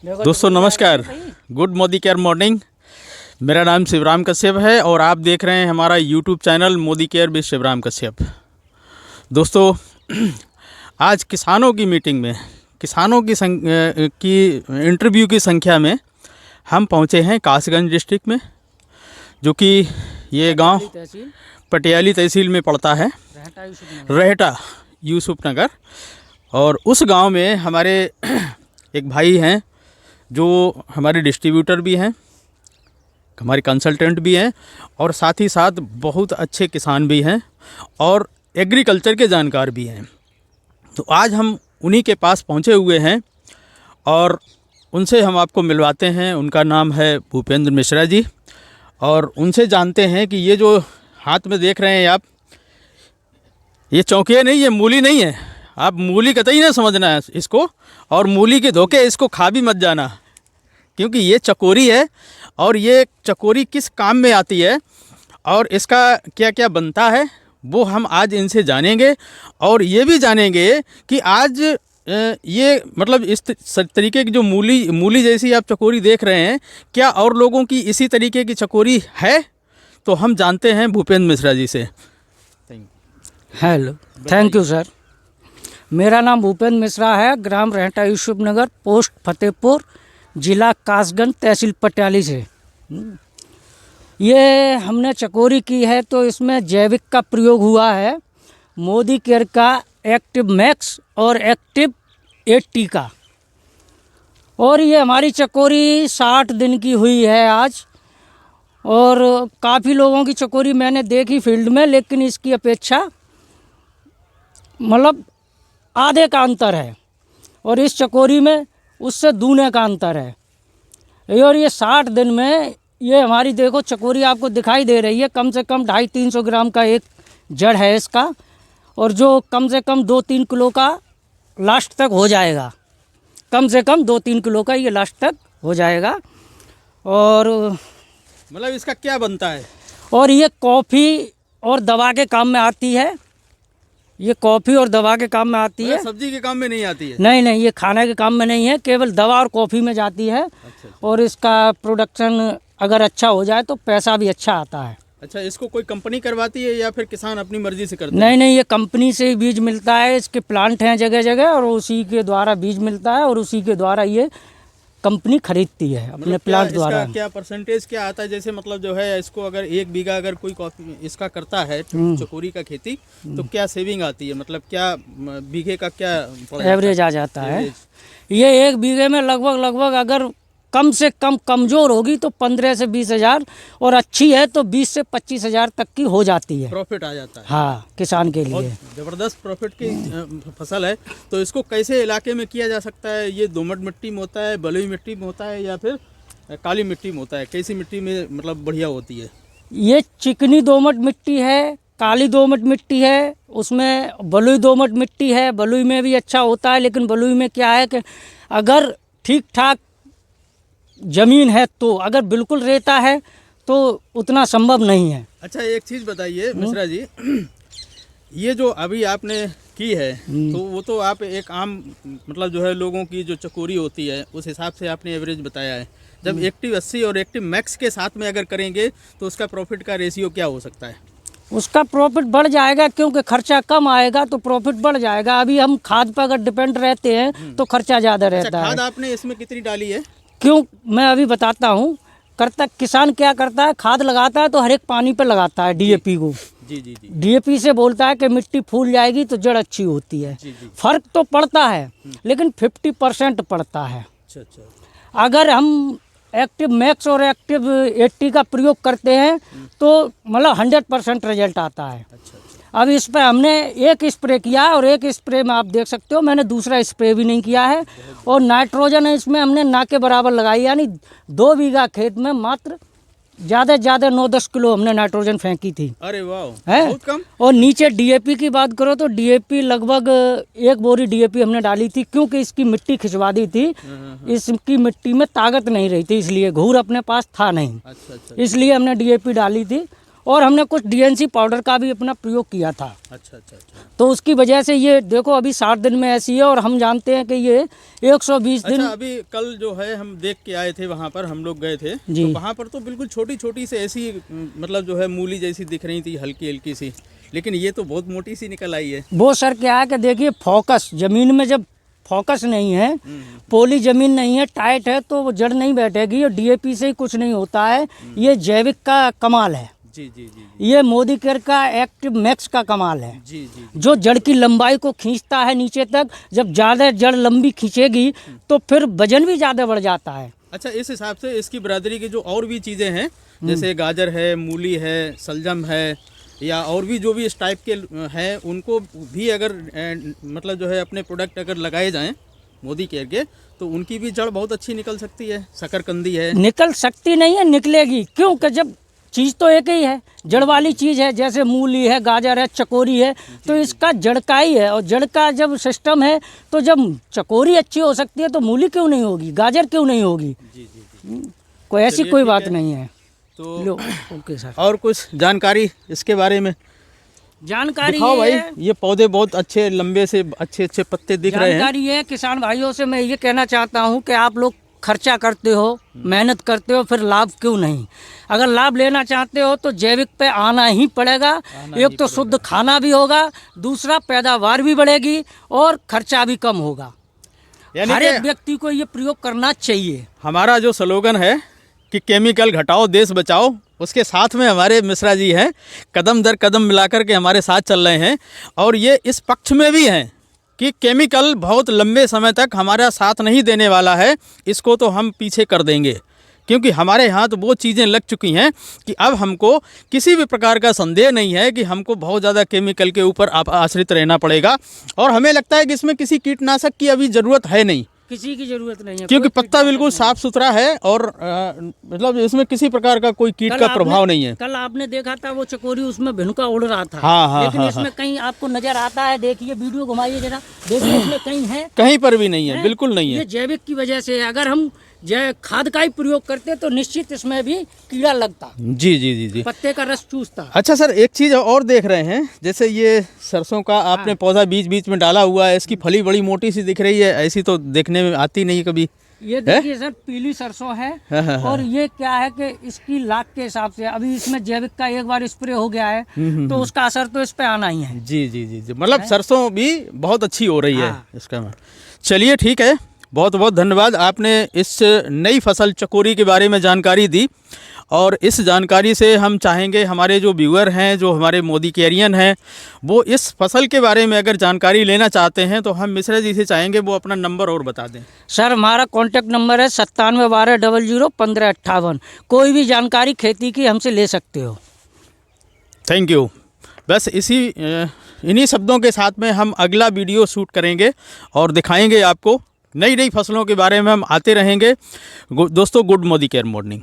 दोस्तों नमस्कार, good Modi care morning. मेरा नाम शिवराम कश्यप है और आप देख रहे हैं हमारा YouTube channel Modi care with Shivram Kashyap. दोस्तों आज किसानों की मीटिंग में, किसानों की इंटरव्यू की संख्या में हम पहुंचे हैं कासगंज डिस्ट्रिक्ट में, जो कि ये गांव पटियाली तहसील में पड़ता है, रहटा यूसुफ नगर। और उस गांव में हमारे एक भाई हैं जो हमारे डिस्ट्रीब्यूटर भी हैं, हमारे कंसल्टेंट भी हैं और साथ ही साथ बहुत अच्छे किसान भी हैं और एग्रीकल्चर के जानकार भी हैं। तो आज हम उन्हीं के पास पहुंचे हुए हैं और उनसे हम आपको मिलवाते हैं। उनका नाम है भूपेंद्र मिश्रा जी और उनसे जानते हैं कि ये जो हाथ में देख रहे हैं आप, ये चौकिया नहीं, ये मूली नहीं है। आप मूली कतई ना समझना है इसको, और मूली के धोखे इसको खा भी मत जाना, क्योंकि ये चकोरी है। और ये चकोरी किस काम में आती है और इसका क्या क्या बनता है वो हम आज इनसे जानेंगे। और ये भी जानेंगे कि आज ये मतलब इस तरीके की जो मूली जैसी आप चकोरी देख रहे हैं, क्या और लोगों की इसी तरीके की चकोरी है? तो हम जानते हैं भूपेंद्र मिश्रा जी से। Hello, thank you sir. मेरा नाम भूपेंद्र मिश्रा है, ग्राम रहटा यूसुफ नगर, पोस्ट फतेहपुर, जिला कासगंज, तहसील पटियाली से। ये हमने चकोरी की है तो इसमें जैविक का प्रयोग हुआ है, मोदी केयर का एक्टिव मैक्स और एक्टिव 80 का। और ये हमारी चकोरी 60 दिन की हुई है आज। और काफ़ी लोगों की चकोरी मैंने देखी फील्ड में, लेकिन इसकी अपेक्षा मतलब आधे का अंतर है और इस चकोरी में उससे दूने का अंतर है। और ये 60 दिन में ये हमारी देखो चकोरी आपको दिखाई दे रही है, कम से कम 250-300 ग्राम का एक जड़ है इसका, और जो कम से कम 2-3 किलो का लास्ट तक हो जाएगा। कम से कम 2-3 किलो का ये लास्ट तक हो जाएगा। और मतलब इसका क्या बनता है? और ये कॉफ़ी और दवा के काम में आती है। ये कॉफ़ी और दवा के काम में आती है, सब्जी के काम में नहीं आती है। नहीं, ये खाने के काम में नहीं है, केवल दवा और कॉफ़ी में जाती है। अच्छा। और इसका प्रोडक्शन अगर अच्छा हो जाए तो पैसा भी अच्छा आता है। अच्छा, इसको कोई कंपनी करवाती है या फिर किसान अपनी मर्जी से करते हैं? नहीं, ये कंपनी से ही बीज मिलता है। इसके प्लांट हैं जगह जगह और उसी के द्वारा बीज मिलता है और उसी के द्वारा ये कंपनी खरीदती है अपने प्लांट द्वारा। क्या परसेंटेज क्या आता है? जैसे मतलब जो है इसको अगर 1 बीघा अगर कोई कॉफी इसका करता है चकोरी का खेती, तो क्या सेविंग आती है? मतलब क्या बीघे का क्या एवरेज आ जाता है? ये 1 बीघे में लगभग अगर कम से कम कमज़ोर होगी तो 15 से 20 हज़ार, और अच्छी है तो 20 से 25 हज़ार तक की हो जाती है। प्रॉफिट आ जाता है। हाँ, किसान के लिए ज़बरदस्त प्रॉफिट की फसल है। तो इसको कैसे इलाके में किया जा सकता है? ये दोमट मिट्टी में होता है, बलुई मिट्टी में होता है या फिर काली मिट्टी में होता है? कैसी मिट्टी में मतलब बढ़िया होती है? ये चिकनी दोमट मिट्टी है, काली दोमट मिट्टी है, उसमें बलुई दोमट मिट्टी है। बलुई में भी अच्छा होता है, लेकिन बलुई में क्या है कि अगर ठीक ठाक ज़मीन है तो, अगर बिल्कुल रेता है तो उतना संभव नहीं है। अच्छा, एक चीज़ बताइए मिश्रा जी, ये जो अभी आपने की है तो वो तो आप एक आम मतलब जो है लोगों की जो चकोरी होती है उस हिसाब से आपने एवरेज बताया है। जब एक्टिव 80 और एक्टिव मैक्स के साथ में अगर करेंगे तो उसका प्रॉफिट का रेशियो क्या हो सकता है? उसका प्रॉफिट बढ़ जाएगा, क्योंकि खर्चा कम आएगा तो प्रॉफिट बढ़ जाएगा। अभी हम खाद पर अगर डिपेंड रहते हैं तो खर्चा ज़्यादा रहता है। खाद आपने इसमें कितनी डाली है? क्यों, मैं अभी बताता हूँ। किसान क्या करता है, खाद लगाता है तो हर एक पानी पर लगाता है डीएपी को। जी। डीएपी से बोलता है कि मिट्टी फूल जाएगी तो जड़ अच्छी होती है। फर्क तो पड़ता है, लेकिन 50% पड़ता है। अच्छा। अगर हम एक्टिव मैक्स और एक्टिव 80 का प्रयोग करते हैं तो मतलब 100% रिजल्ट आता है। अच्छा। अब इस पर हमने एक स्प्रे किया है और एक स्प्रे में आप देख सकते हो मैंने दूसरा स्प्रे भी नहीं किया है। और नाइट्रोजन इसमें हमने ना के बराबर लगाई, यानी 2 बीघा खेत में मात्र ज़्यादा से ज़्यादा 9-10 किलो हमने नाइट्रोजन फेंकी थी। अरे वाह, है बहुत कम। और नीचे डीएपी की बात करो तो डीएपी लगभग 1 बोरी डीएपी हमने डाली थी, क्योंकि इसकी मिट्टी खिंचवा दी थी। इसकी मिट्टी में ताकत नहीं रही थी, इसलिए घूर अपने पास था नहीं। अच्छा। इसलिए हमने डीएपी डाली थी। और हमने कुछ डीएनसी पाउडर का भी अपना प्रयोग किया था। अच्छा अच्छा अच्छा। तो उसकी वजह से ये देखो अभी 60 दिन में ऐसी है, और हम जानते हैं कि ये 120 दिन। अच्छा, अभी कल जो है हम देख के आए थे, वहाँ पर हम लोग गए थे, जी। तो वहाँ पर तो बिल्कुल छोटी छोटी से ऐसी मतलब जो है मूली जैसी दिख रही थी, हल्की हल्की सी, लेकिन ये तो बहुत मोटी सी निकल आई है। वो सर क्या है कि देखिए फोकस ज़मीन में जब फोकस नहीं है, पोली ज़मीन नहीं है, टाइट है, तो वो जड़ नहीं बैठेगी, और डीएपी से ही कुछ नहीं होता है। ये जैविक का कमाल है। जी जी जी जी। ये मोदी केयर का एक्टिव मैक्स का कमाल है। जी जी। जो जड़ की लंबाई को खींचता है नीचे तक। जब ज़्यादा जड़ लंबी खींचेगी तो फिर वजन भी ज़्यादा बढ़ जाता है। अच्छा, इस हिसाब से इसकी बरादरी की जो और भी चीज़ें हैं, जैसे गाजर है, मूली है, सलजम है, या और भी जो भी इस टाइप के हैं, उनको भी अगर मतलब जो है अपने प्रोडक्ट अगर लगाए जाएं मोदी केयर के, तो उनकी भी जड़ बहुत अच्छी निकल सकती है। शकरकंदी है। निकल सकती नहीं है, निकलेगी। क्योंकि जब चीज़ तो एक ही है, जड़ वाली चीज़ है, जैसे मूली है, गाजर है, चकोरी है, तो इसका जड़ का ही है। और जड़ का जब सिस्टम है, तो जब चकोरी अच्छी हो सकती है तो मूली क्यों नहीं होगी, गाजर क्यों नहीं होगी। जी जी जी। कोई ऐसी कोई बात नहीं है। तो लो, ओके सर। और कुछ जानकारी इसके बारे में जानकारी दिखाओ भाई। है, ये पौधे बहुत अच्छे लंबे से अच्छे अच्छे पत्ते दिख रहे हैं। जानकारी है किसान भाइयों से मैं ये कहना चाहता हूँ कि आप लोग खर्चा करते हो, मेहनत करते हो, फिर लाभ क्यों नहीं। अगर लाभ लेना चाहते हो तो जैविक पे आना ही पड़ेगा। एक तो शुद्ध खाना भी होगा, दूसरा पैदावार भी बढ़ेगी, और खर्चा भी कम होगा। यानी हर कि एक व्यक्ति को ये प्रयोग करना चाहिए। हमारा जो स्लोगन है कि केमिकल घटाओ देश बचाओ, उसके साथ में हमारे मिश्रा जी हैं, कदम दर कदम मिलाकर के हमारे साथ चल रहे हैं। और ये इस पक्ष में भी हैं कि केमिकल बहुत लंबे समय तक हमारा साथ नहीं देने वाला है, इसको तो हम पीछे कर देंगे, क्योंकि हमारे यहाँ तो वो चीज़ें लग चुकी हैं कि अब हमको किसी भी प्रकार का संदेह नहीं है कि हमको बहुत ज़्यादा केमिकल के ऊपर आश्रित रहना पड़ेगा। और हमें लगता है कि इसमें किसी कीटनाशक की अभी ज़रूरत है नहीं, किसी की जरूरत नहीं है, क्योंकि कोई पत्ता बिल्कुल साफ सुथरा है, और मतलब इसमें किसी प्रकार का कोई कीट का प्रभाव नहीं है। कल आपने देखा था वो चकोरी उसमें भिनका उड़ रहा था। हाँ हाँ लेकिन हाँ, इसमें कहीं आपको नजर आता है, देखिए वीडियो घुमाइए जरा, देखिए इसमें कहीं है, कहीं पर भी नहीं है, बिल्कुल नहीं ये है। जैविक की वजह से है। अगर हम खाद का ही प्रयोग करते तो निश्चित इसमें भी कीड़ा लगता, जी जी जी जी। पत्ते का रस चूसता। अच्छा सर, एक चीज़ और देख रहे हैं, जैसे ये सरसों का आपने पौधा बीच बीच में डाला हुआ है, इसकी फली बड़ी मोटी सी दिख रही है, ऐसी तो देखने में आती नहीं कभी। ये देखिए सर, पीली सरसों है। हाँ। और ये क्या है कि इसकी लाख के हिसाब से अभी इसमें जैविक का एक बार स्प्रे हो गया है, तो उसका असर तो इस पे आना ही है। जी जी जी जी, मतलब सरसों भी बहुत अच्छी हो रही है हाँ। इसका। चलिए ठीक है, बहुत बहुत धन्यवाद, आपने इस नई फसल चकोरी के बारे में जानकारी दी। और इस जानकारी से हम चाहेंगे हमारे जो व्यूअर हैं, जो हमारे मोदी केयरियन हैं, वो इस फसल के बारे में अगर जानकारी लेना चाहते हैं तो हम मिश्रा जी से चाहेंगे वो अपना नंबर और बता दें। सर हमारा कॉन्टैक्ट नंबर है 9712001558। कोई भी जानकारी खेती की हमसे ले सकते हो। Thank you. बस इन्हीं शब्दों के साथ में हम अगला वीडियो शूट करेंगे और दिखाएंगे आपको नई नई फसलों के बारे में। हम आते रहेंगे दोस्तों। Good Modi care morning.